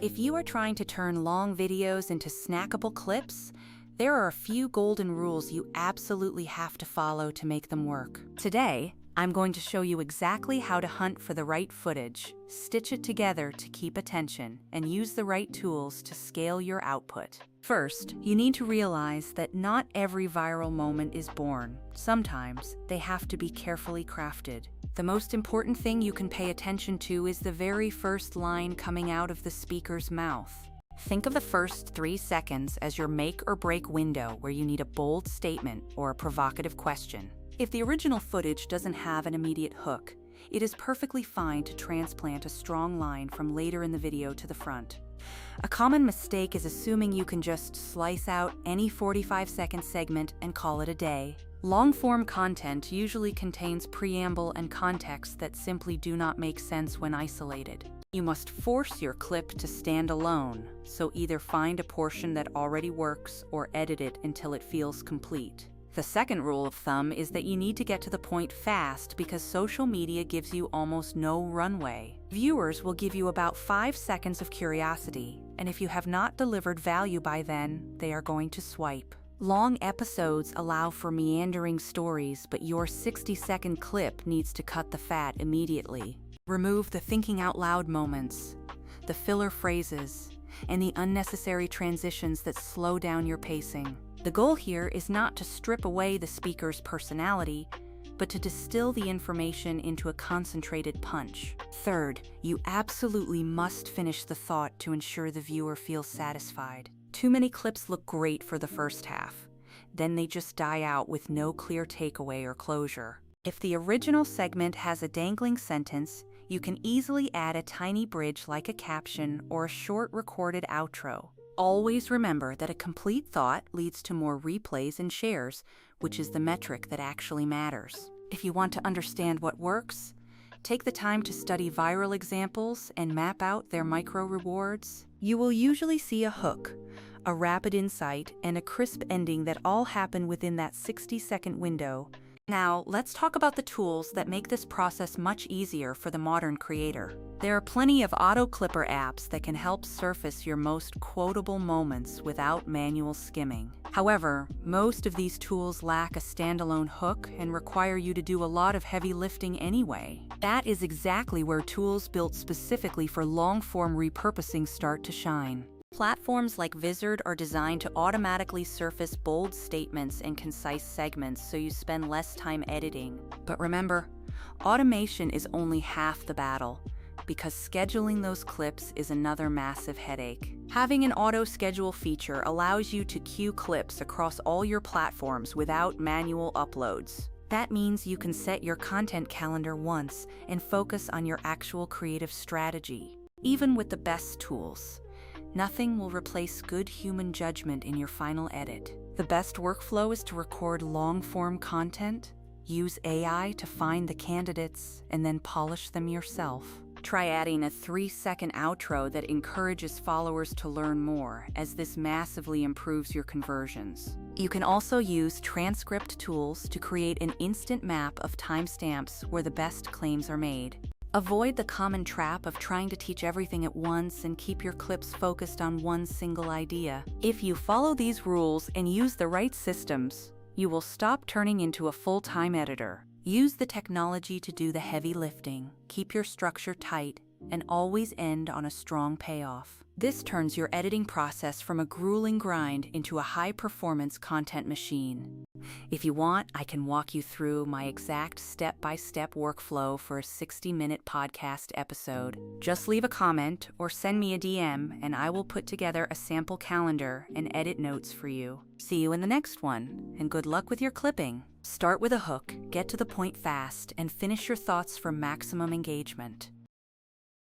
If you are trying to turn long videos into snackable clips, there are a few golden rules you absolutely have to follow to make them work. Today, I'm going to show you exactly how to hunt for the right footage, stitch it together to keep attention, and use the right tools to scale your output. First, you need to realize that not every viral moment is born. Sometimes, they have to be carefully crafted. The most important thing you can pay attention to is the very first line coming out of the speaker's mouth. Think of the first 3 seconds as your make or break window where you need a bold statement or a provocative question. If the original footage doesn't have an immediate hook, it is perfectly fine to transplant a strong line from later in the video to the front. A common mistake is assuming you can just slice out any 45-second segment and call it a day. Long-form content usually contains preamble and context that simply do not make sense when isolated. You must force your clip to stand alone, so either find a portion that already works or edit it until it feels complete. The second rule of thumb is that you need to get to the point fast because social media gives you almost no runway. Viewers will give you about 5 seconds of curiosity, and if you have not delivered value by then, they are going to swipe. Long episodes allow for meandering stories, but your 60-second clip needs to cut the fat immediately. Remove the thinking out loud moments, the filler phrases, and the unnecessary transitions that slow down your pacing. The goal here is not to strip away the speaker's personality, but to distill the information into a concentrated punch. Third, you absolutely must finish the thought to ensure the viewer feels satisfied. Too many clips look great for the first half. Then they just die out with no clear takeaway or closure. If the original segment has a dangling sentence, you can easily add a tiny bridge like a caption or a short recorded outro. Always remember that a complete thought leads to more replays and shares, which is the metric that actually matters. If you want to understand what works, take the time to study viral examples and map out their micro-rewards. You will usually see a hook, a rapid insight, and a crisp ending that all happen within that 60-second window. Now, let's talk about the tools that make this process much easier for the modern creator. There are plenty of auto-clipper apps that can help surface your most quotable moments without manual skimming. However, most of these tools lack a standalone hook and require you to do a lot of heavy lifting anyway. That is exactly where tools built specifically for long-form repurposing start to shine. Platforms like Vizard are designed to automatically surface bold statements and concise segments so you spend less time editing. But remember, automation is only half the battle, because scheduling those clips is another massive headache. Having an auto-schedule feature allows you to queue clips across all your platforms without manual uploads. That means you can set your content calendar once and focus on your actual creative strategy. Even with the best tools, nothing will replace good human judgment in your final edit. The best workflow is to record long-form content, use AI to find the candidates, and then polish them yourself. Try adding a 3-second outro that encourages followers to learn more, as this massively improves your conversions. You can also use transcript tools to create an instant map of timestamps where the best claims are made. Avoid the common trap of trying to teach everything at once and keep your clips focused on one single idea. If you follow these rules and use the right systems, you will stop turning into a full-time editor. Use the technology to do the heavy lifting, keep your structure tight, and always end on a strong payoff. This turns your editing process from a grueling grind into a high-performance content machine. If you want, I can walk you through my exact step-by-step workflow for a 60-minute podcast episode. Just leave a comment or send me a DM and I will put together a sample calendar and edit notes for you. See you in the next one, and good luck with your clipping. Start with a hook, get to the point fast, and finish your thoughts for maximum engagement.